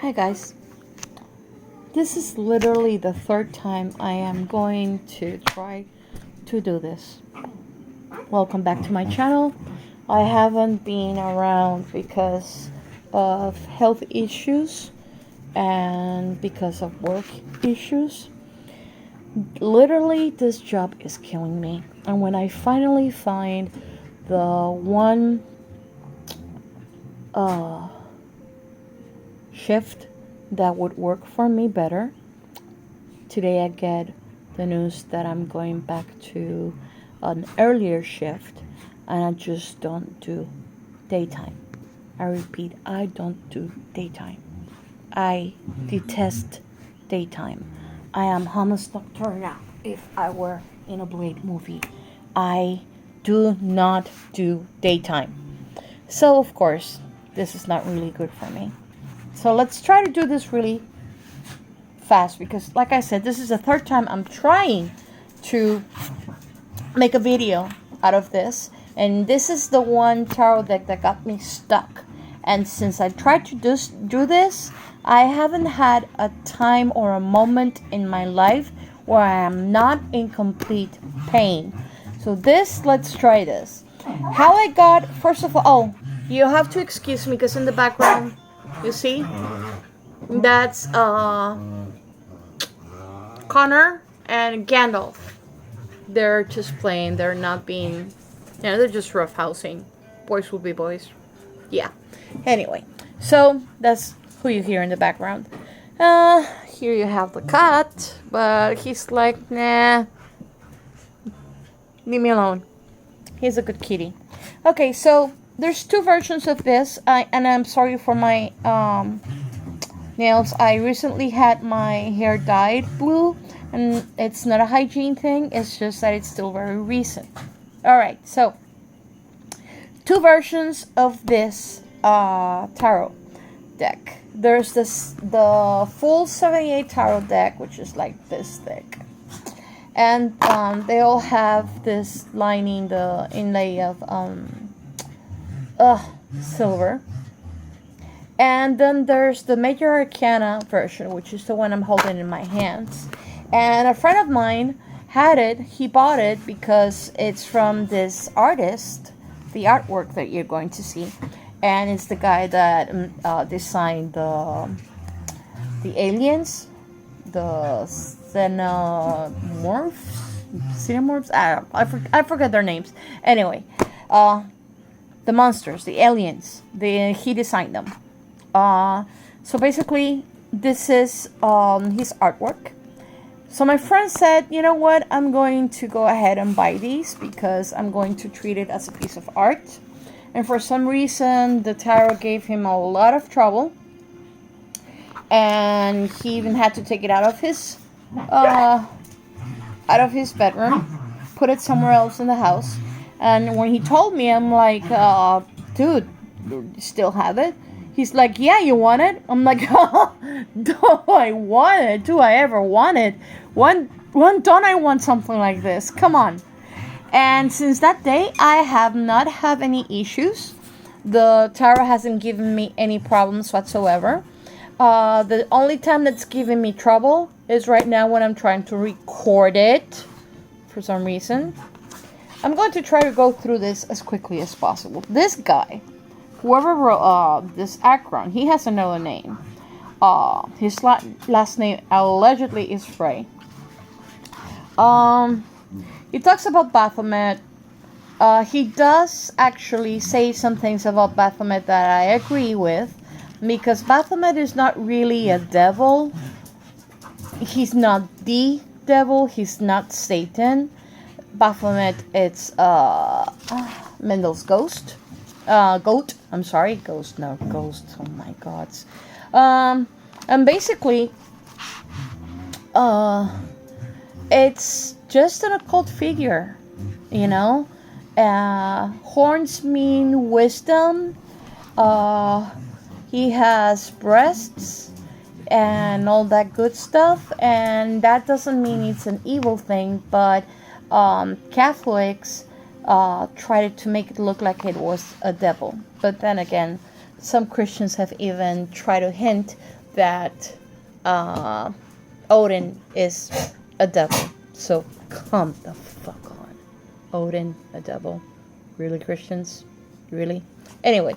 Hi guys, this is literally the third time I am going to try to do this. Welcome back to my channel. I haven't been around because of health issues and because of work issues. Literally, this job is killing me. And when I finally find the one shift that would work for me better, today I get the news that I'm going back to an earlier shift and I just don't do daytime. I repeat, I don't do daytime. I detest daytime. I am Hamas Nocturna if I were in a Blade movie. I do not do daytime. So of course, this is not really good for me. So let's try to do this really fast because, like I said, this is the third time I'm trying to make a video out of this. And this is the one tarot deck that got me stuck. And since I tried to do this, I haven't had a time or a moment in my life where I am not in complete pain. So let's try this. How I got, first of all, you have to excuse me because in the background, you see, that's Connor and Gandalf. They're just playing. They're not being, they're just roughhousing. Boys will be boys. Yeah. Anyway, so that's who you hear in the background. Here you have the cat, but he's like, nah, leave me alone. He's a good kitty. Okay, so there's two versions of this, and I'm sorry for my nails. I recently had my hair dyed blue, and it's not a hygiene thing. It's just that it's still very recent. All right, so two versions of this tarot deck. There's the full 78 tarot deck, which is like this thick, and they all have this lining, the inlay of silver. And then there's the Major Arcana version, which is the one I'm holding in my hands. And a friend of mine had it. He bought it because it's from this artist, the artwork that you're going to see. And it's the guy that designed the aliens, the xenomorphs. I forget their names. Anyway, the monsters, the aliens. He designed them. So basically, this is his artwork. So my friend said, you know what, I'm going to go ahead and buy these because I'm going to treat it as a piece of art. And for some reason, the tarot gave him a lot of trouble. And he even had to take it out of his bedroom, put it somewhere else in the house. And when he told me, I'm like, dude, you still have it? He's like, yeah, you want it? I'm like, oh, do I want it? Do I ever want it? When don't I want something like this? Come on. And since that day, I have not had any issues. The tarot hasn't given me any problems whatsoever. The only time that's giving me trouble is right now when I'm trying to record it for some reason. I'm going to try to go through this as quickly as possible. This guy, whoever wrote this Akron, he has another name. His last name allegedly is Frey. He talks about Baphomet. He does actually say some things about Baphomet that I agree with, because Baphomet is not really a devil. He's not the devil. He's not Satan. Baphomet, it's Mendel's ghost. Goat. I'm sorry, ghost. No, ghost. Oh my God. And basically, it's just an occult figure, you know. Horns mean wisdom. He has breasts and all that good stuff, and that doesn't mean it's an evil thing, but Catholics tried to make it look like it was a devil. But then again, some Christians have even tried to hint that Odin is a devil. So come the fuck on. Odin, a devil. Really, Christians? Really? Anyway,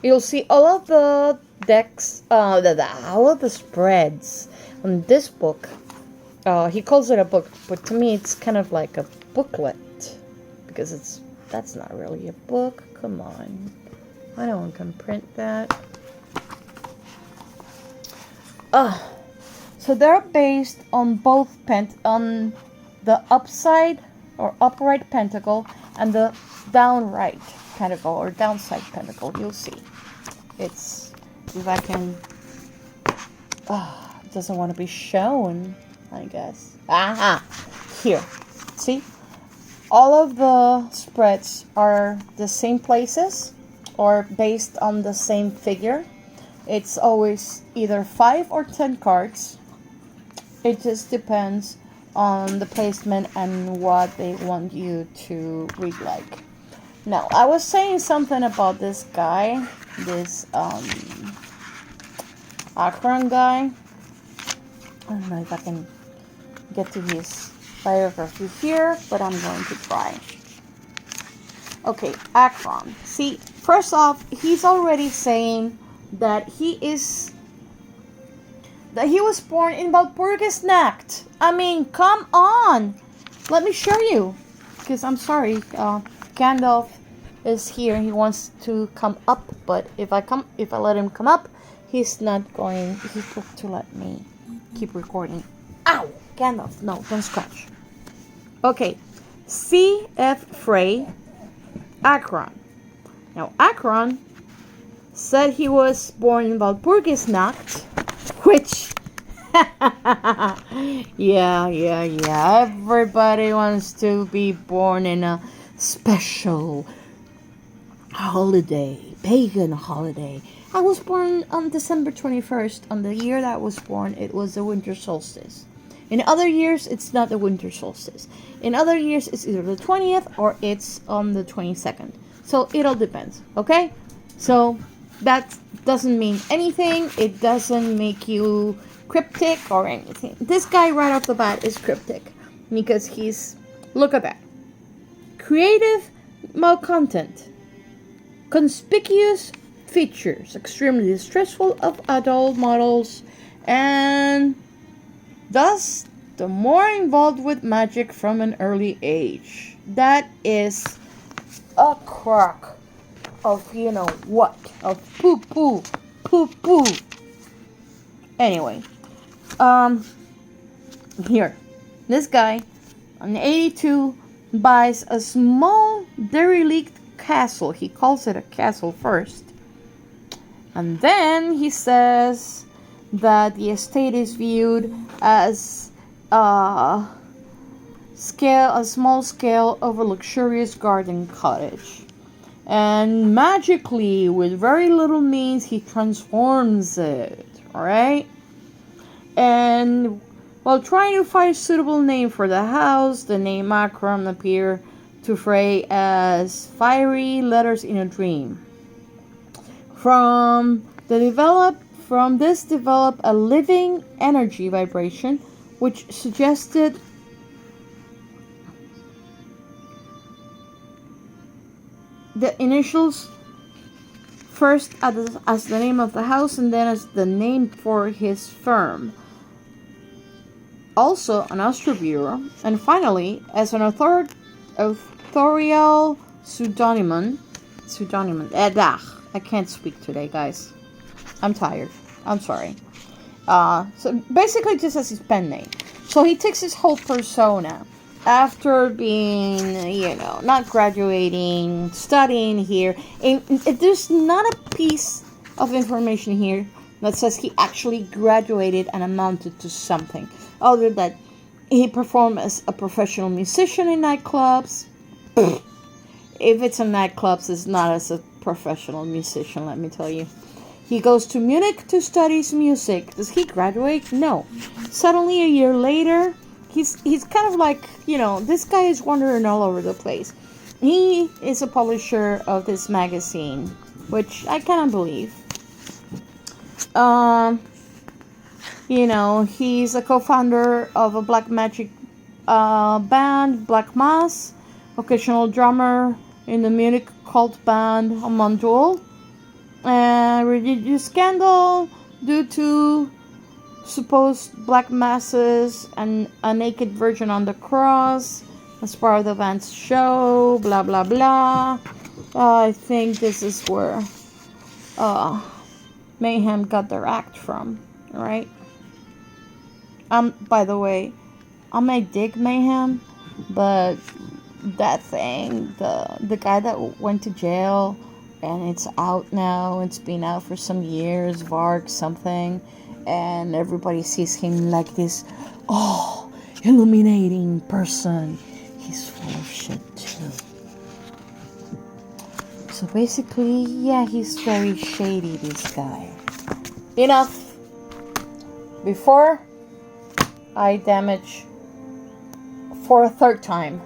you'll see all of the decks, all of the spreads on this book. He calls it a book, but to me it's kind of like a booklet, because that's not really a book. Come on, I no one can print that. So they're based on both on the upside or upright pentacle and the downright pentacle or downside pentacle. You'll see. It's, if I can, it doesn't want to be shown, I guess. Aha! Here. See? All of the spreads are the same places or based on the same figure. It's always either 5 or 10 cards. It just depends on the placement and what they want you to read like. Now, I was saying something about this guy, this Akron guy. I don't know if I can get to his biography here, but I'm going to try. Okay, Akron. See, first off, he's already saying that he was born in Walpurgisnacht. I mean, come on. Let me show you. Because I'm sorry, Gandalf is here. He wants to come up, but if I let him come up, he's not going to let me keep recording. Ow! Gandalf, no, don't scratch. Okay, C.F. Frey, Akron. Now, Akron said he was born in Walpurgisnacht, which, yeah. Everybody wants to be born in a special holiday, pagan holiday. I was born on December 21st. On the year that I was born, it was the winter solstice. In other years, it's not the winter solstice. In other years, it's either the 20th or it's on the 22nd. So it all depends, okay? So that doesn't mean anything. It doesn't make you cryptic or anything. This guy right off the bat is cryptic because he's, look at that. Creative malcontent. Conspicuous features. Extremely distrustful of adult models. And thus, the more involved with magic from an early age. That is a crock of, you know what, of poo-poo. Anyway, here, this guy, on 82, buys a small derelict castle. He calls it a castle first. And then he says that the estate is viewed as a small scale of a luxurious garden cottage. And magically, with very little means, he transforms it. Alright? And while trying to find a suitable name for the house, the name Akron appeared to Frey as fiery letters in a dream. From this developed a living energy vibration, which suggested the initials first as the name of the house and then as the name for his firm. Also an astrobureau, and finally as an authorial pseudonym. I can't speak today, guys. I'm tired. I'm sorry. So basically just as his pen name. So he takes his whole persona after being, not graduating, studying here. And there's not a piece of information here that says he actually graduated and amounted to something. Other than he performed as a professional musician in nightclubs. If it's in nightclubs, it's not as a professional musician, let me tell you. He goes to Munich to study music. Does he graduate? No. Suddenly, a year later, he's kind of like, this guy is wandering all over the place. He is a publisher of this magazine, which I cannot believe. You know, he's a co-founder of a black magic band, Black Mass, occasional drummer in the Munich cult band Mondul, and religious scandal due to supposed black masses and a naked virgin on the cross as part of the band's show, blah blah blah. I think this is where Mayhem got their act from, right? By the way, I may dig Mayhem, but that thing, the guy that went to jail and it's out now, it's been out for some years, Varg something, and everybody sees him like this, illuminating person. He's full of shit too. So basically, yeah, he's very shady, this guy. Enough. Before I damage for a third time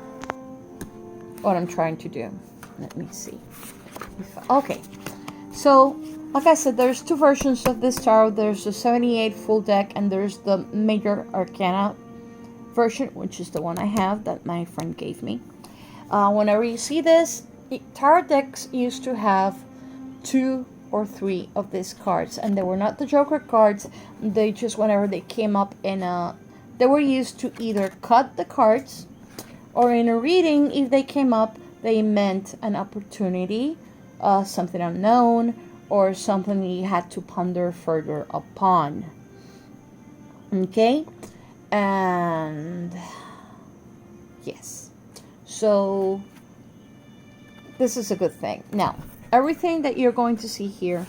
what I'm trying to do. Let me see. Okay. So, like I said, there's two versions of this tarot. There's the 78 full deck and there's the Major Arcana version, which is the one I have that my friend gave me. Whenever you see this, tarot decks used to have 2 or 3 of these cards, and they were not the Joker cards. They just, whenever they came up they were used to either cut the cards, or in a reading, if they came up, they meant an opportunity, something unknown, or something you had to ponder further upon. Okay? And yes. So this is a good thing. Now, everything that you're going to see here,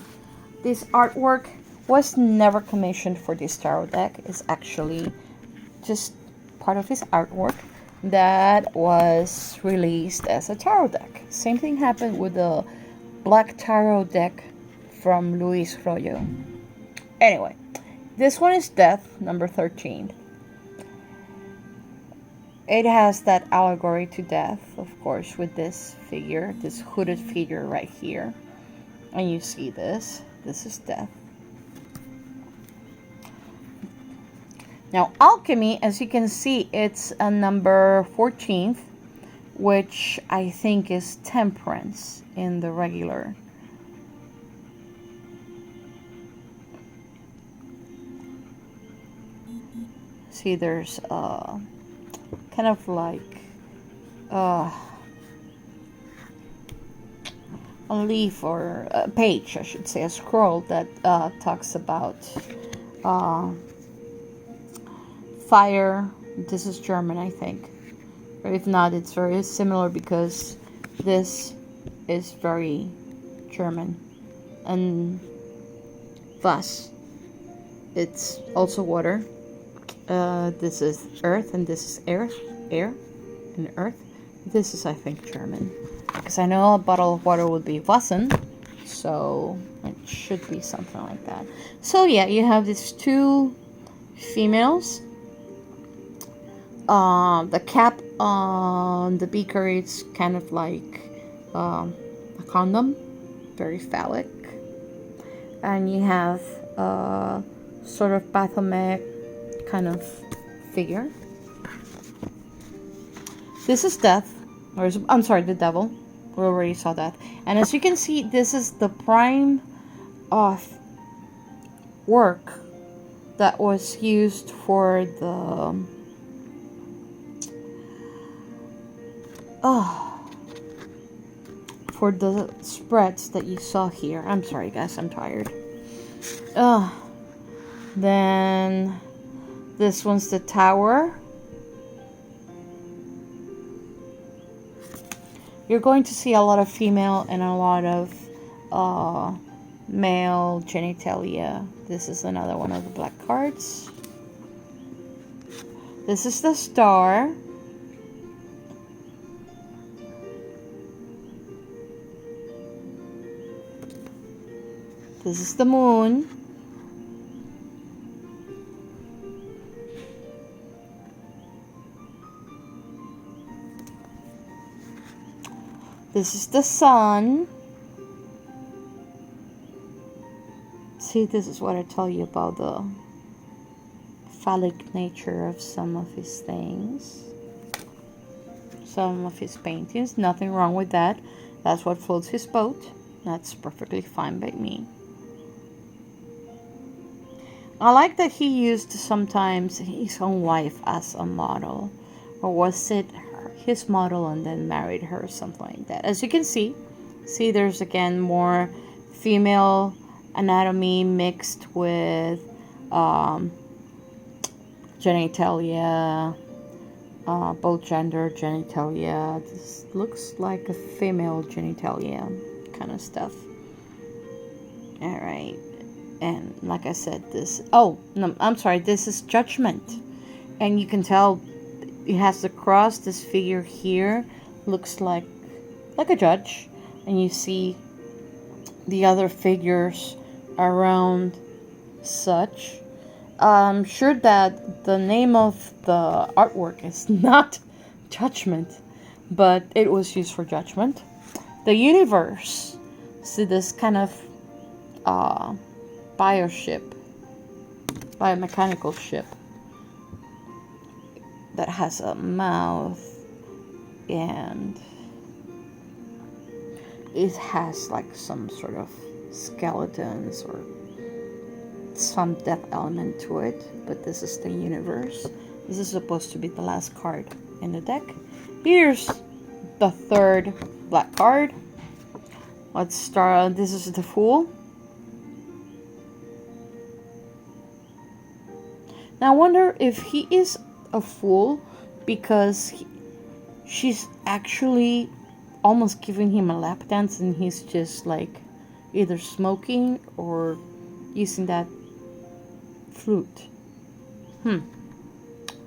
this artwork was never commissioned for this tarot deck. It's actually just part of his artwork that was released as a tarot deck. Same thing happened with the Black Tarot deck from Luis Royo. Anyway, this one is Death, number 13. It has that allegory to death, of course, with this figure, this hooded figure right here. And you see this. This is death. Now, alchemy, as you can see, it's a number 14th, which I think is temperance in the regular. See, there's kind of like a leaf or a page, I should say, a scroll that talks about fire. This is German, I think. Or if not, it's very similar because this is very German. And thus, it's also water. This is earth and this is air and earth. This is, I think, German. Because I know a bottle of water would be Wasser, so it should be something like that. So yeah, you have these two females. The cap on the beaker is kind of like a condom, very phallic. And you have sort of Baphomet kind of figure. This is death, or I'm sorry, the devil. We already saw that. And as you can see, this is the prime of work that was used for the for the spreads that you saw here. I'm sorry, guys, I'm tired. Then this one's the tower. You're going to see a lot of female and a lot of male genitalia. This is another one of the black cards. This is the star. This is the moon. This is the sun. See, this is what I tell you about phallic nature of some of his things, some of his paintings. Nothing wrong with that. That's what floats his boat. That's perfectly fine by me. I like that he used sometimes his own wife as a model, or was it his model and then married her, something like that. As you can see there's again more female anatomy mixed with genitalia, both gender genitalia. This looks like a female genitalia kind of stuff. All right. And like I said, this, oh no, I'm sorry, this is Judgment, and you can tell it has the cross. This figure here looks like a judge, and you see the other figures around such. I'm sure that the name of the artwork is not Judgment, but it was used for Judgment. The Universe. See this kind of biomechanical ship that has a mouth, and it has like some sort of skeletons or some death element to it. But this is the Universe. This is supposed to be the last card in the deck. Here's the third black card. Let's start. This is the Fool. Now I wonder if he is a fool because she's actually almost giving him a lap dance, and he's just like either smoking or using that flute.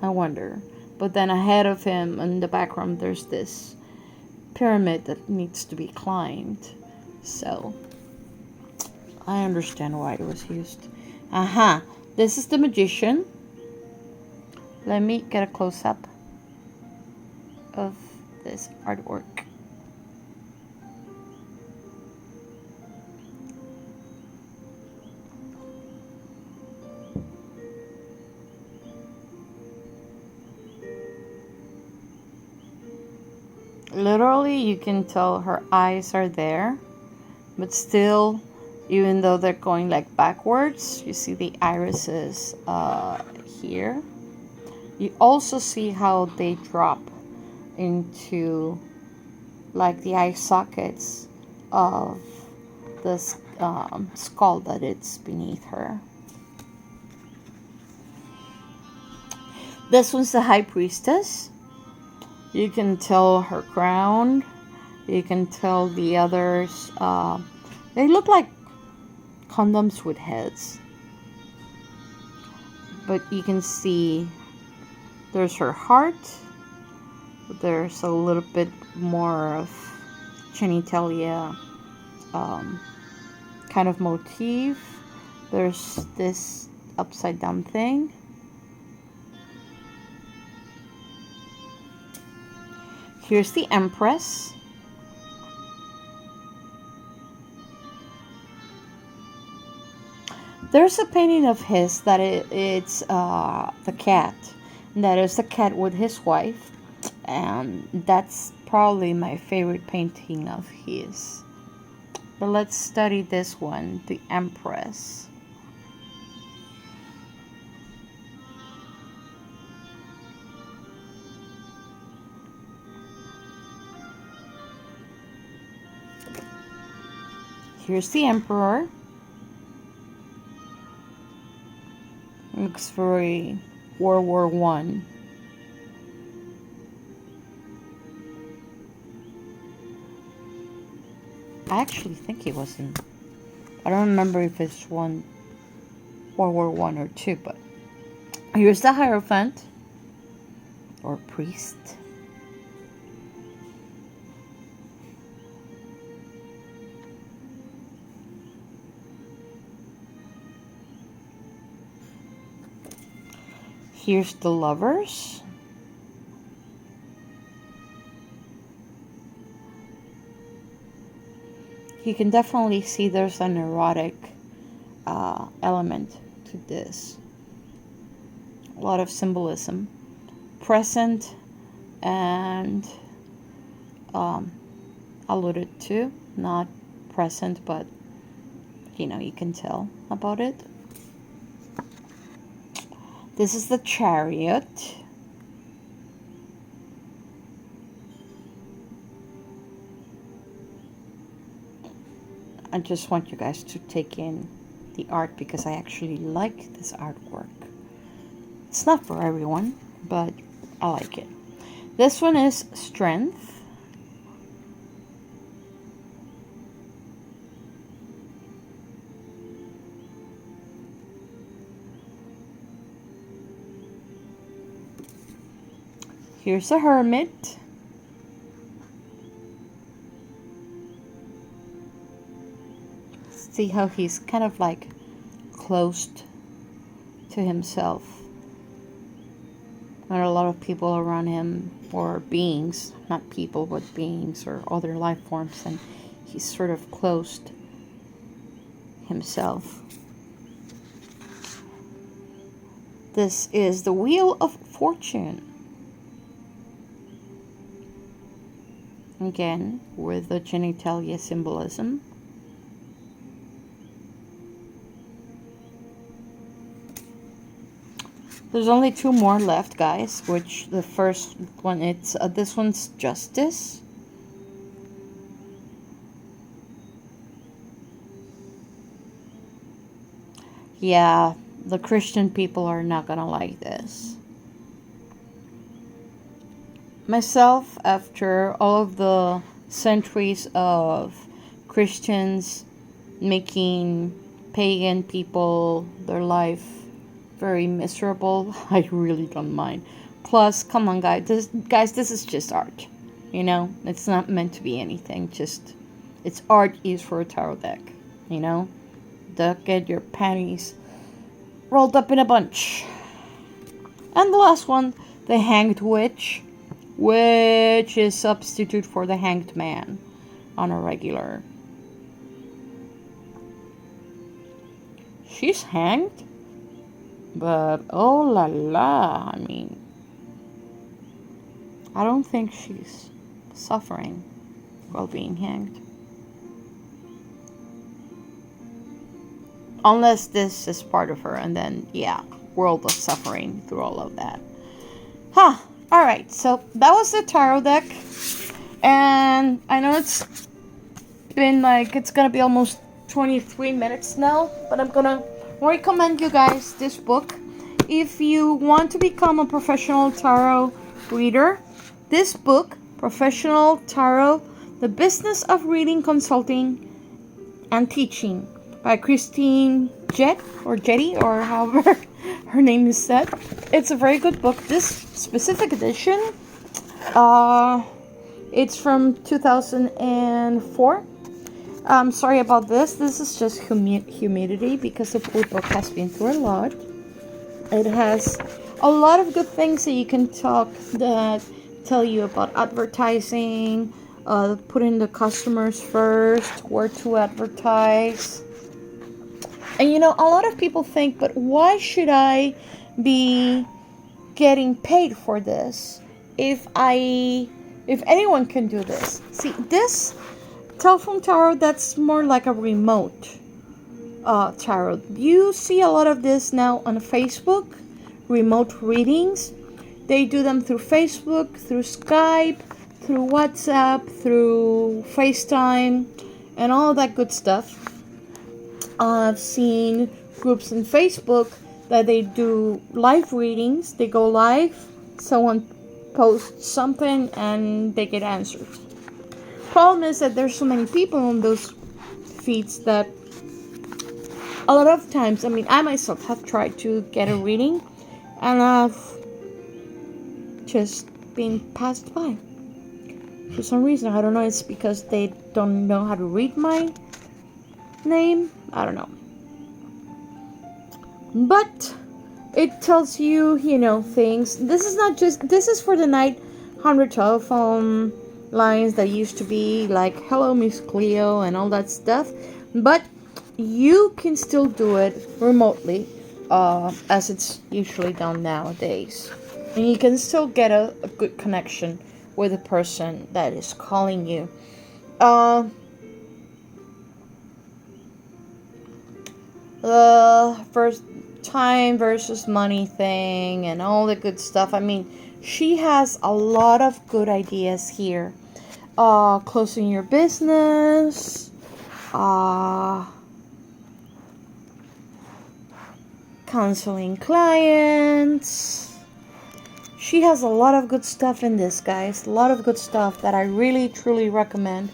I wonder. But then ahead of him in the background there's this pyramid that needs to be climbed. So I understand why it was used. This is the Magician. Let me get a close-up of this artwork. Literally, you can tell her eyes are there, but still, even though they're going like backwards, you see the irises here. You also see how they drop into like the eye sockets of the skull that it's beneath her. This one's the High Priestess. You can tell her crown. You can tell the others. They look like condoms with heads. But you can see there's her heart. There's a little bit more of genitalia kind of motif. There's this upside down thing. Here's the Empress. There's a painting of his that it's the cat. That is the cat with his wife. And that's probably my favorite painting of his. But let's study this one, the Empress. Here's the Emperor. Looks very World War I. I actually think he was in. I don't remember if it's World War I or II, but here's the Hierophant or priest. Here's the Lovers. You can definitely see there's an erotic element to this. a lot of symbolism. Present and alluded to, not present, but you can tell about it. This is the Chariot. I just want you guys to take in the art because I actually like this artwork. It's not for everyone, but I like it. This one is Strength. Here's a Hermit. See how he's kind of like closed to himself. There are a lot of people around him, or beings, not people, but beings or other life forms, and he's sort of closed himself. This is the Wheel of Fortune. Again, with the genitalia symbolism. There's only 2 more left, guys, which the first one, it's this one's Justice. Yeah, the Christian people are not gonna like this. Myself, after all of the centuries of Christians making pagan people their life very miserable, I really don't mind. Plus, come on, guys, this is just art. It's not meant to be anything. It's art used for a tarot deck. Don't get your panties rolled up in a bunch. And the last one, the Hanged Witch, which is substitute for the Hanged Man on a regular. She's hanged? But, oh la la, I mean, I don't think she's suffering while being hanged. Unless this is part of her, and then, yeah, world of suffering through all of that. Alright, so that was the tarot deck. And I know it's been it's gonna be almost 23 minutes now, but I'm gonna recommend you guys this book. If you want to become a professional tarot reader, this book, Professional Tarot, The Business of Reading, Consulting, and Teaching, by Christine Jett, or Jetty, or however her name is said. It's a very good book. This specific edition, it's from 2004. I'm sorry about this. This is just humidity because the book has been through a lot. It has a lot of good things that you can talk that tell you about advertising, putting the customers first, where to advertise. And a lot of people think, but why should I be getting paid for this if anyone can do this? See, this telephone tarot, that's more like a remote tarot. You see a lot of this now on Facebook, remote readings. They do them through Facebook, through Skype, through WhatsApp, through FaceTime, and all that good stuff. I've seen groups in Facebook that they do live readings. They go live, someone posts something, and they get answers. Problem is that there's so many people on those feeds that a lot of times, I myself have tried to get a reading, and I've just been passed by for some reason. I don't know, it's because they don't know how to read my name. I don't know. But it tells you, things. This is for the 900 telephone lines that used to be like Hello Miss Cleo and all that stuff. But you can still do it remotely. as it's usually done nowadays. And you can still get a good connection with the person that is calling you. The first time versus money thing and all the good stuff. I mean, she has a lot of good ideas here. Closing your business, counseling clients. She has a lot of good stuff in this, guys. A lot of good stuff that I really, truly recommend.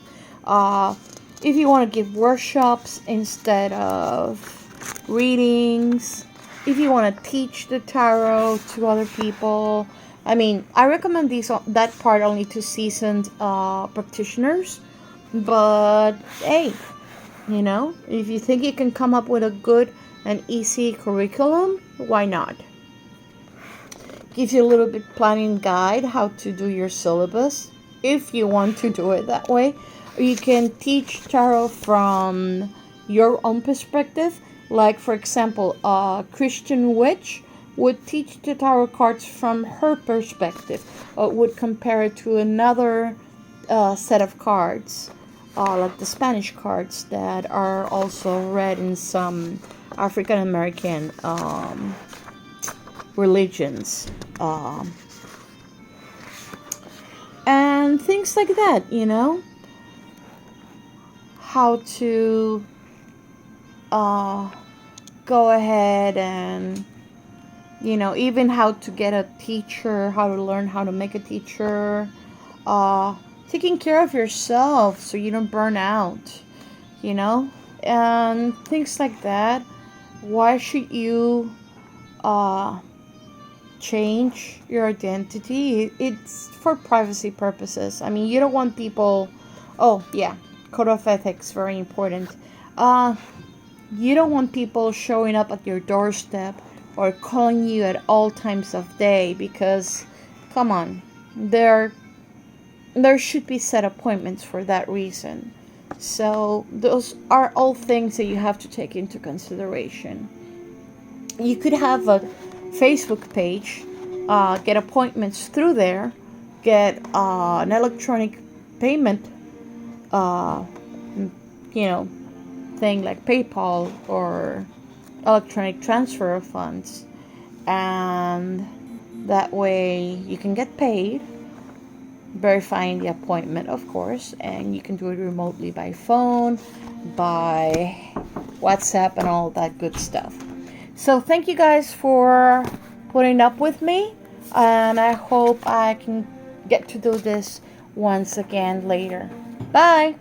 If you want to give workshops instead of readings, if you want to teach the tarot to other people, I mean, I recommend that part only to seasoned practitioners. But hey, if you think you can come up with a good and easy curriculum, why not? Gives you a little bit planning guide how to do your syllabus if you want to do it that way. Or you can teach tarot from your own perspective. Like, for example, a Christian witch would teach the tarot cards from her perspective, or would compare it to another set of cards, like the Spanish cards that are also read in some African American religions, and things like that. How to go ahead and even how to get a teacher, how to learn how to make a teacher, taking care of yourself so you don't burn out, and things like that. Why should you change your identity? It's for privacy purposes. I mean, you don't want people. Oh yeah, code of ethics, very important. You don't want people showing up at your doorstep or calling you at all times of day, because come on, there should be set appointments for that reason. So those are all things that you have to take into consideration. You could have a Facebook page, get appointments through there, get an electronic payment thing like PayPal or electronic transfer of funds, and that way you can get paid, verifying the appointment, of course, and you can do it remotely by phone, by WhatsApp, and all that good stuff. So thank you guys for putting up with me, and I hope I can get to do this once again later. Bye.